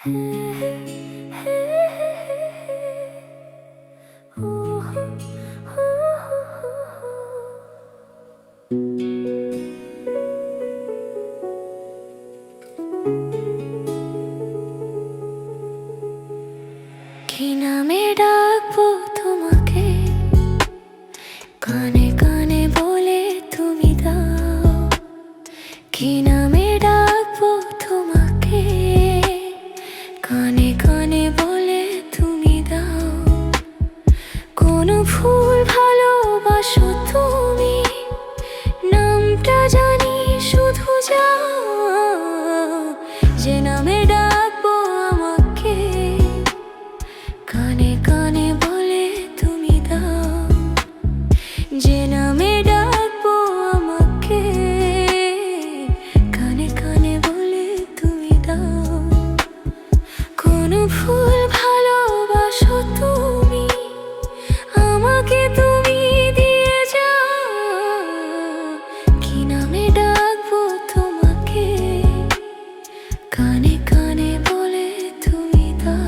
কি নামে ডাকবো তোমাকে, কানে কানে বলে তুমি দাও। কি নামে ডাকবো তোমাকে, কানে কানে বলে তুমি দাও। কোন ফুল ভালোবাসো তুমি, নামটা জানি শুধু যাও। যে নামে ডাকবো আমাকে, কানে কানে বলে তুমি দাও। যে নামে ডাকবো আমাকে, কানে কানে বলে তুমি দাও। কোন ফুল ভালোবাসো তুমি, আমাকে তুমি দিয়ে যাও। কি নামে ডাকবো তোমাকে, কানে কানে বলে তুমি দাও।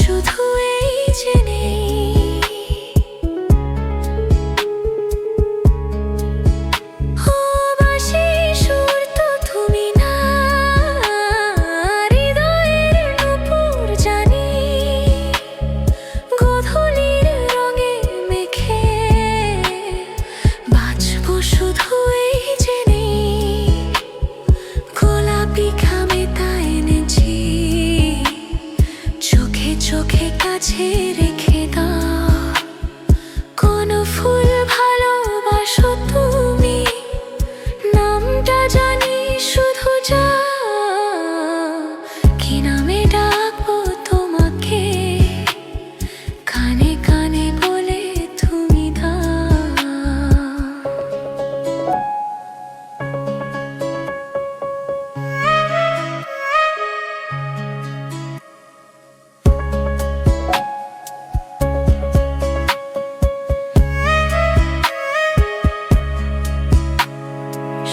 শুধু এই জেনে বাঁশি সুর তো তুমি না, হৃদয়ের নূপুর জানি। গোধূলির রঙে মেখে বাঁচবো শুধু এই জেনে। গোলাপি খামে তা এনেছি, চোখে চোখে কাছে রেখে দাও। কোন ফুল ভালোবাসো তুমি, নামটা জানি শুধু যাও। কি নামে ডাকবো তোমাকে, কানে কানে বলে তুমি দাও।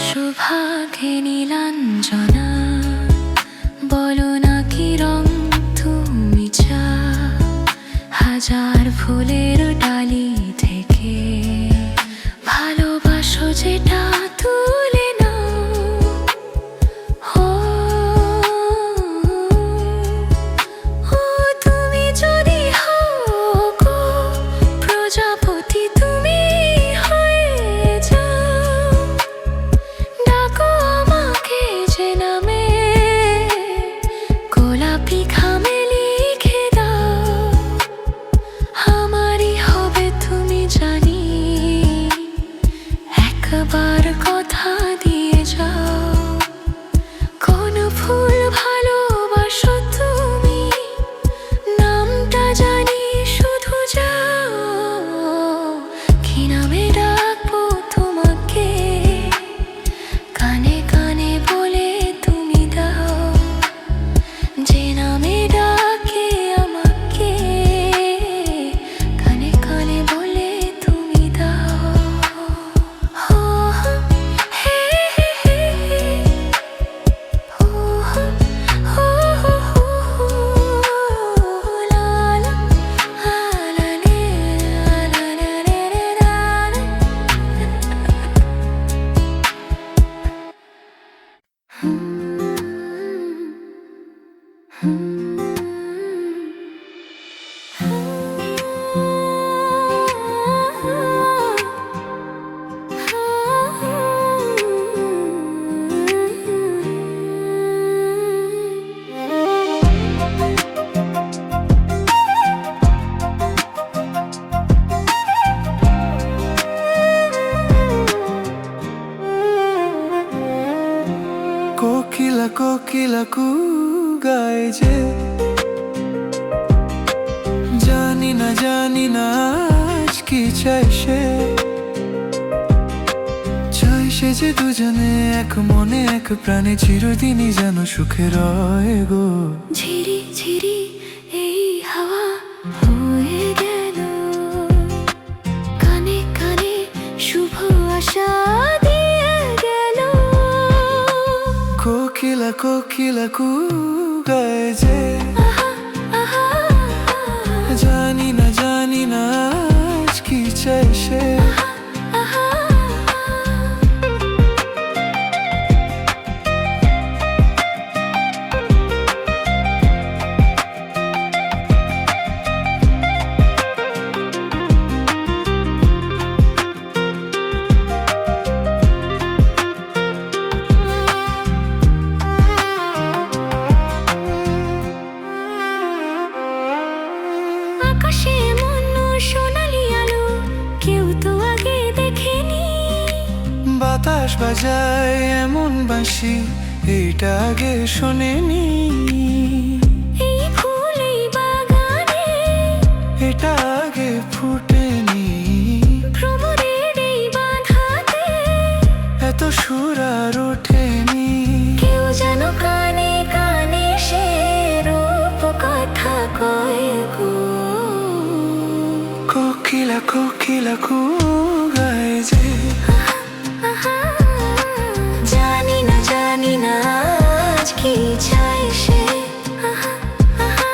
সুভাগে নীলাঞ্জনা, বলো না কি রং তুমি চাও। হাজার ফুলের ডালি থেকে ভালোবাসো যেটা তুলে নাও। ও তুমি যদি হও গো প্রজাপতি, তুমি হয়ে যাও। ডাকো আমাকে যে নামে, গোলাপি খামে লিখে দাও। আমারই হবে তুমি জানি। জানি না আজ কি চাই সে যে দুজনে এক মনে এক প্রাণে চিরদিনই যেন সুখে রয় গো। ঝিরি ঝিরি এই হাওয়া হয়ে গেল, কানে কানে শুভ আশা দিয়ে গেল। কোকিলা কোকিলা কু গায় যে, আহা আহা জানি না আজ কি চাই সে। আহা আকাশে এমন সোনালি আলো কেউ তো আগে দেখেনি। বাতাস বাজায় এমন বাঁশি এইটা আগে শোনেনি। এই ফুল এই বাগানে এটা আগে ফুটেনি। ভ্রমরের এই বাঁধাতে এত সুর আর ওঠেনি। কেউ যেন কানে কানে সে রূপ কথা কয় গো। কোকিলা কোকিলা কু গায় যে, আহা জানি না আজ কি চাই সে। আহা আহা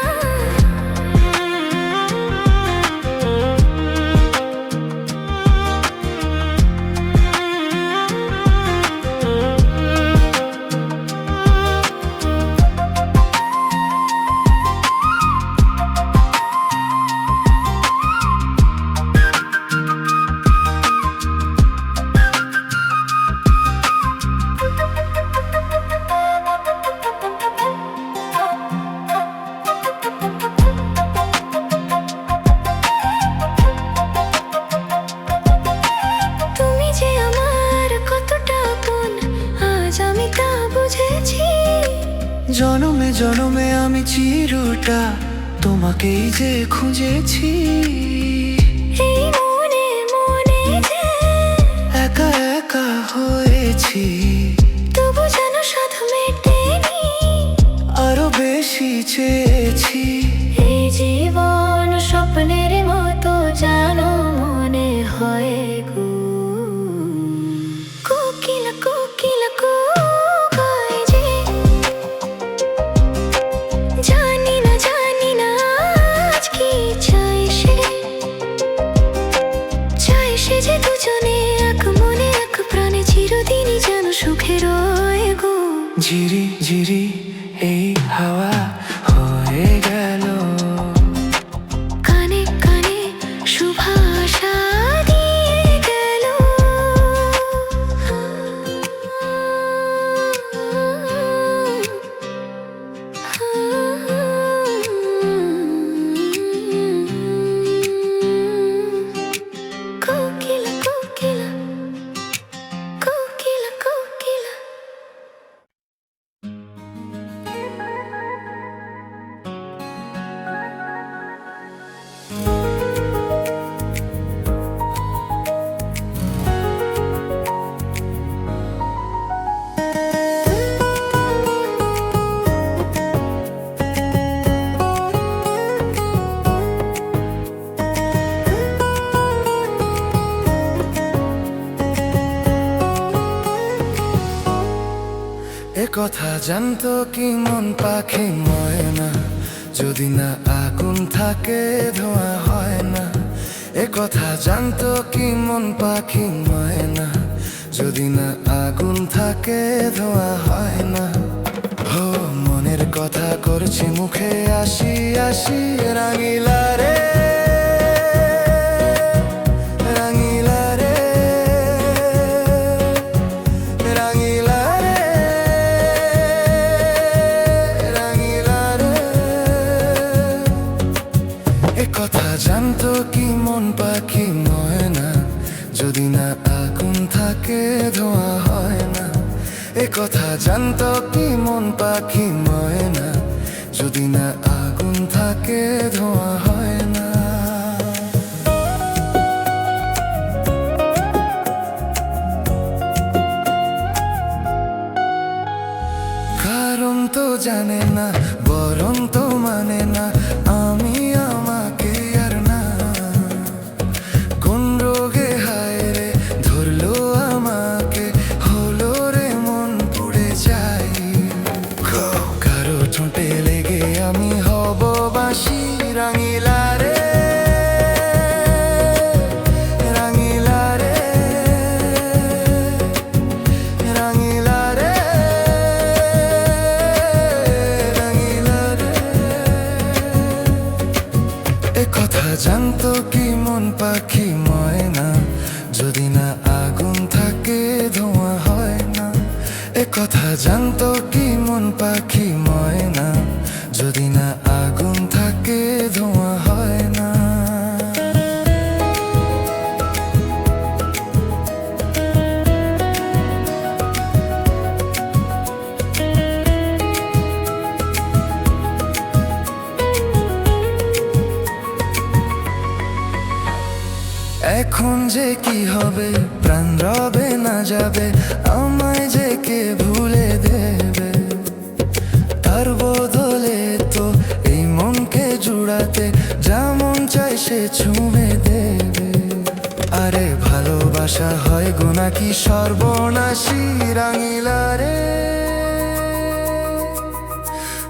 তুমি যে আমার কতটা আপন আজ আমি তা বুঝেছি। জনমে জনমে আমি চিরটা তোমাকেই যে খুঁজেছি। এই মনে মনে যে একা একা হয়েছি, তবু যেন সাধু মেটেনি। আরো বেশি চেয়েছি। এই জীবন স্বপ্নের মতো যেন মনে হয় গো। কোকিলা কোকিলা কু গায় যে, জানি না আজ কি চাই সে। চাই সে যে দুজনে এক মনে এক প্রাণে চিরদিনই যেন সুখে রয় গো। ঝিরি ঝিরি এই হাওয়া হয়ে গেল, কানে কানে শুভ আশা দিয়ে গেল। কোকিলা কোকিলা কোকিলা কোকিলা। এ কথা জানতো কি মন পাখি ময়না, যদি না আগুন থাকে ধোঁয়া হয় না। এ কথা জানতো কি মন পাখি ময়না, যদি না আগুন থাকে ধোঁয়া হয় না। হো মনের কথা করছি মুখে আসি আসি, রাঙিলা রে রাঙিলা রে রাঙিলা রে রাঙিলা রে। এ কথা জানতো কি মন পাখি ময়না, যদি না আগুন থাকে ধোঁয়া হয় না। এ কথা জানতো কি মন পাখি ময়না, যদি না আগুন থাকে ধোঁয়া হয় না। পাখি ময়না, যদি না আগুন থাকে ধোঁয়া হয় না। এ কথা জানতো কি মন পাখি ময়না, যদি না আগুন থাকে ধোঁয়া হয় না। এখন যে কি হবে, প্রাণ রবে না যাবে, আমায় যে কে ভুলে দেবে। তার বদলে তো এই মনকে জুড়াতে যেমন চাই সে ছুঁয়ে দেবে। আরে ভালোবাসা হয় গো নাকি সর্বনাশী, রাঙিলা রে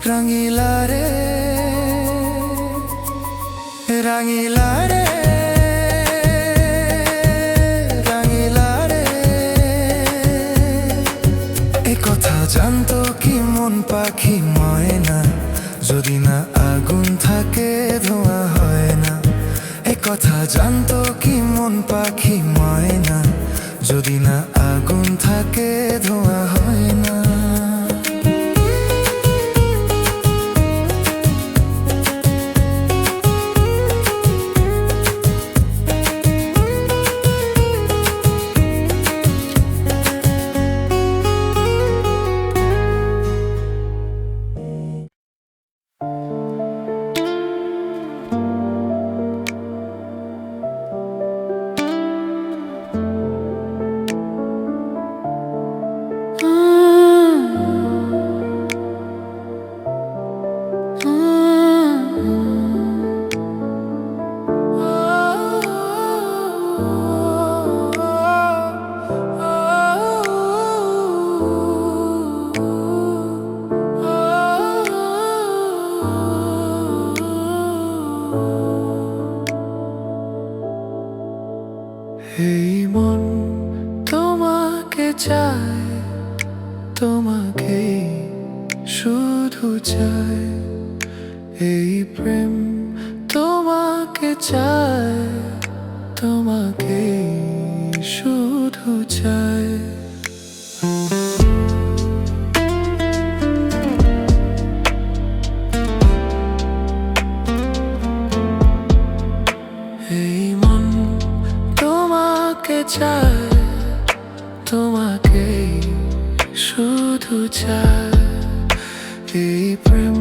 রাঙিলা রে রাঙিলা রে কথা জানতো কি মন পাখি ময়না, যদি না আগুন থাকে ধোঁয়া হয় না। এ কথা জানতো কি মন পাখি ময়না, যদি না আগুন থাকে ধোঁয়া হয় না। এই মন তোমাকে চায়, তোমাকে শুধু চায়। এই প্রেম তোমাকে চায়, তোমাকে শুধু চায়। এই মন তোমাকে চায়, তোমাকে শুধু চায়। এই প্রেম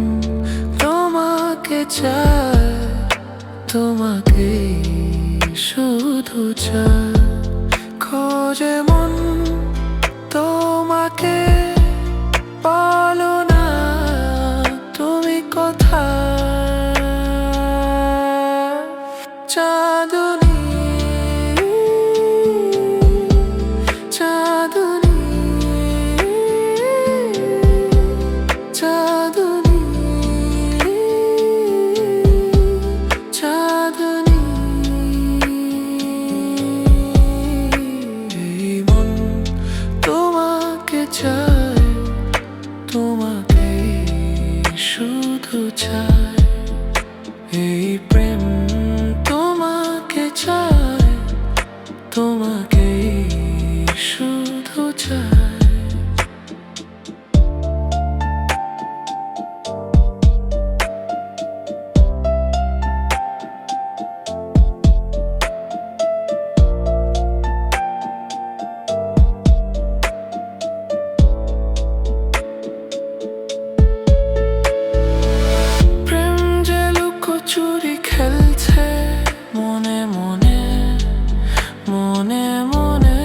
তোমাকে চায়, তোমাকে শুধু চায়। খোঁজে মন তোমাকে, বলো না তুমি কোথায়। চাঁদনী চাঁদনী চাঁদনী চাঁদনী। এই মন তোমাকে চায়, তোমাকে শুধু চায়। এই প্রেম তোমাকে চায়, তোমাকে শুধু চায়। প্রেম যে লুকোচুরি খেলছে মনে মনে মনে মনে।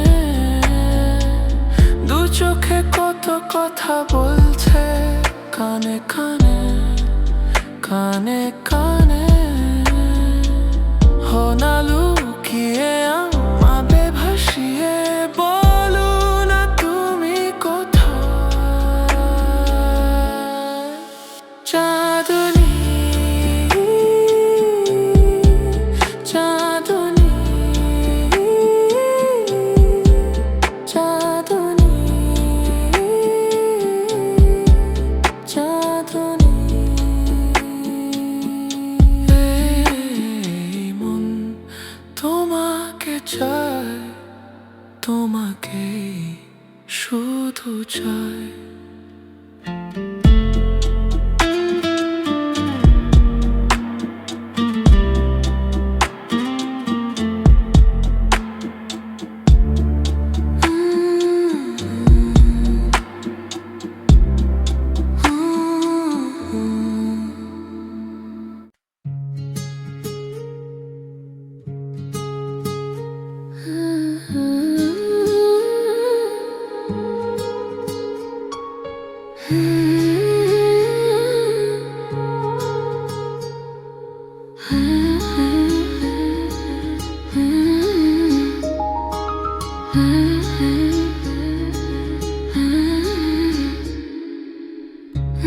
দু চোখে কত কথা বলছে কানে কানে কানে কানে। হো না লুকিয়ে আমাকে ভাসিয়ে, বলো না তুমি কোথায়। চাঁদনী চাঁদনী চাঁদনী চাঁদনী। চায়, তোমাকে শুধু চায়।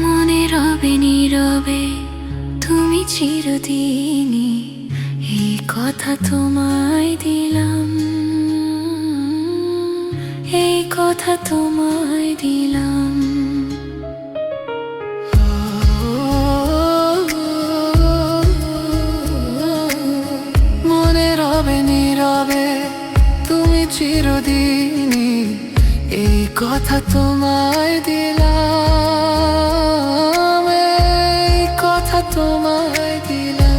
মনে রবে নীরবে তুমি চিরদিনই, এই কথা তোমায় দিলাম, এই কথা তোমায় দিলাম। মনে রবে নীরবে তুমি চিরদিনই, এই কথা তোমায় দিলাম, এই কথা তোমায় দিলাম।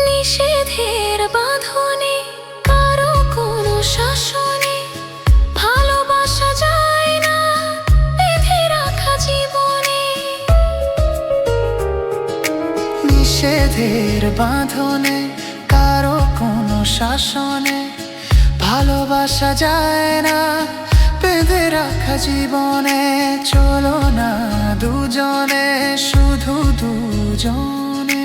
নিষেধের বাঁধনে কারো কোনো শাসনে ভালোবাসা যায় না বেঁধে রাখা জীবনে। নিষেধের বাঁধনে কারো কোনো শাসনে ভালোবাসা যায় না বেঁধে রাখা জীবনে। চলো না দুজনে, শুধু দুজনে,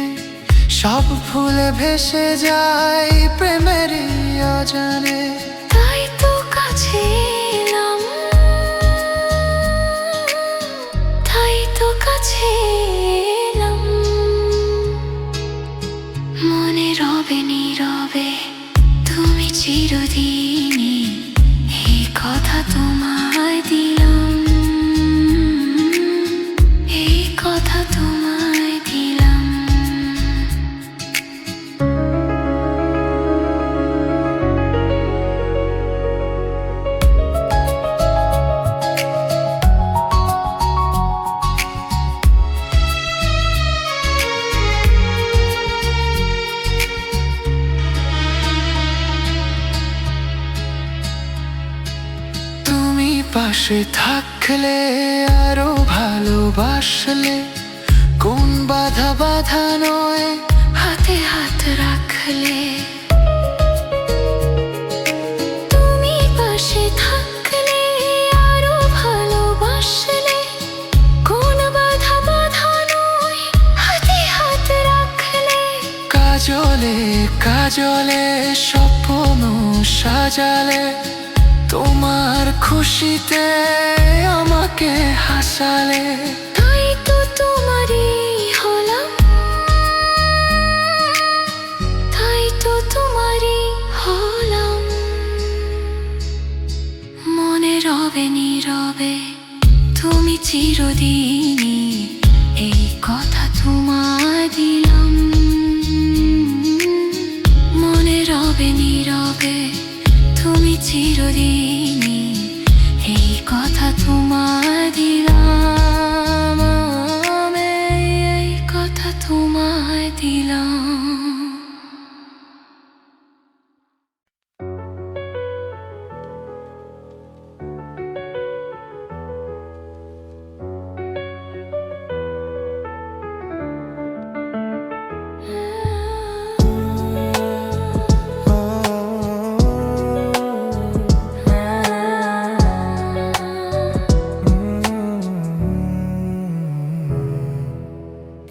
সব ভুলে ভেসে যায় প্রেমেরই অজানে। তাই তো কাছে এলাম, তাই তো কাছে এলাম। মনে রবে নীরবে তুমি চিরদিনই, এই কথা তোমায় দিলাম, এই কথা তোমায় দিলাম। পাশে থাকলে আরো ভালোবাসলে, কোন বাধা বাধা নয় হাতে হাত রাখলে। তুমি পাশে থাকলে আরো ভালোবাসলে, কোন বাধা বাধা নয় হাতে হাত রাখলে। কাজলে কাজলে স্বপ্ন সাজালে, তোমার খুশিতে আমাকে হাসালে। তাই তো তোমারই হলাম, তাই তো তোমারই হলাম। মনে রবে নীরবে তুমি চিরদিনই, এই কথা তোমায় দিলাম। মনে রবে নীরবে তুমি চিরদিনই, এই কথা তোমায় দিলাম, এই কথা তোমায় দিলাম।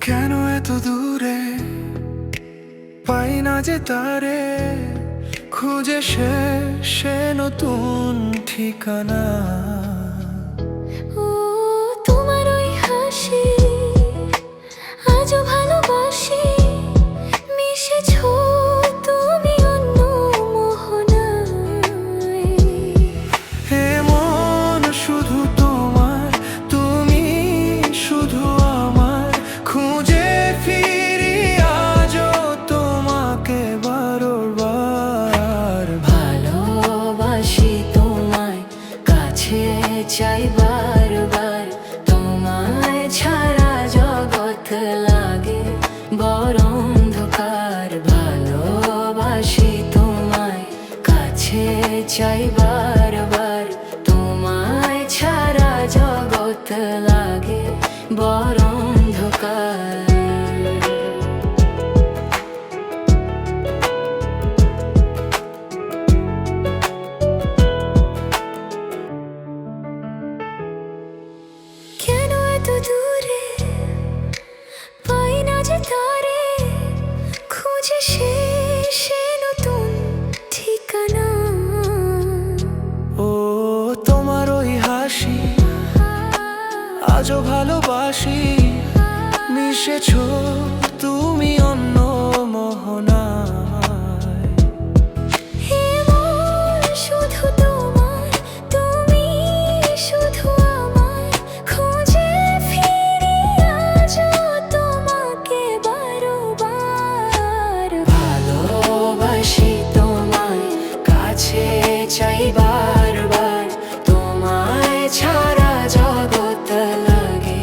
কেন এত দূরে পাই না যে তারে, খুঁজে সে নতুন ঠিকানা। চাই বারবার, তোমায় ছাড়া জগৎ লাগে বড় অন্ধকার। ভালোবাসি তোমায়, কাছে চাই বারবার, তোমায় ছাড়া জগৎ লাগে বড় অন্ধকার। কেন এত দূরে পাই না যে তারে, খুঁজে শেষে নতুন ঠিকানা। ও তোমার ওই হাসি আজও ভালোবাসি, মিশেছো তুমি অন্য মোহনায়। হে মন শুধু তোমার, তুমি শুধু আমার, খুঁজে ফিরি আজও তোমাকে বারবার। ভালোবাসি তোমায়, কাছে চাই বারবার, তোমায় ছাড়া জগৎ লাগে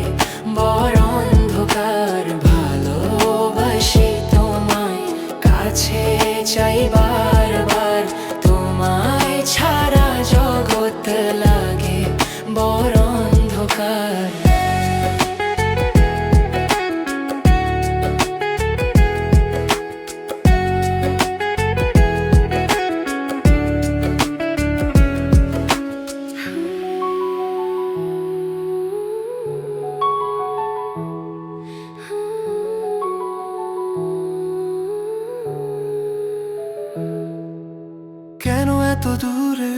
বড় অন্ধকার। ভালোবাসি তোমায়, কাছে চাই বারবার, তোমায় ছাড়া জগৎ লাগে বড় অন্ধকার। কেন এত দূরে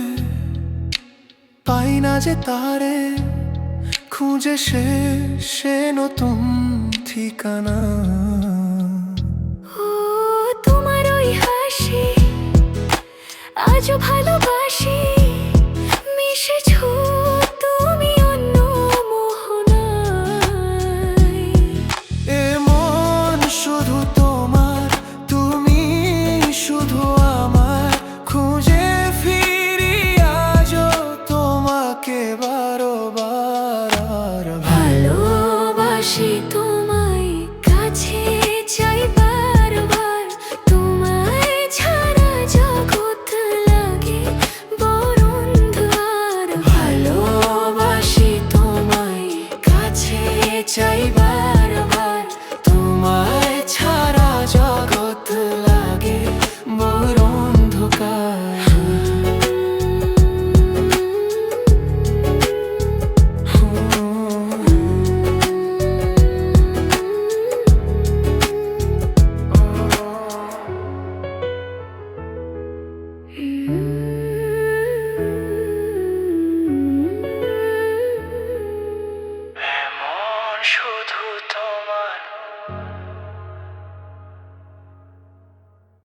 পাই না যে তারে, খুঁজে শেষে নতুন ঠিকানা। ও তোমার ওই হাসি আজও ভালোবাসি,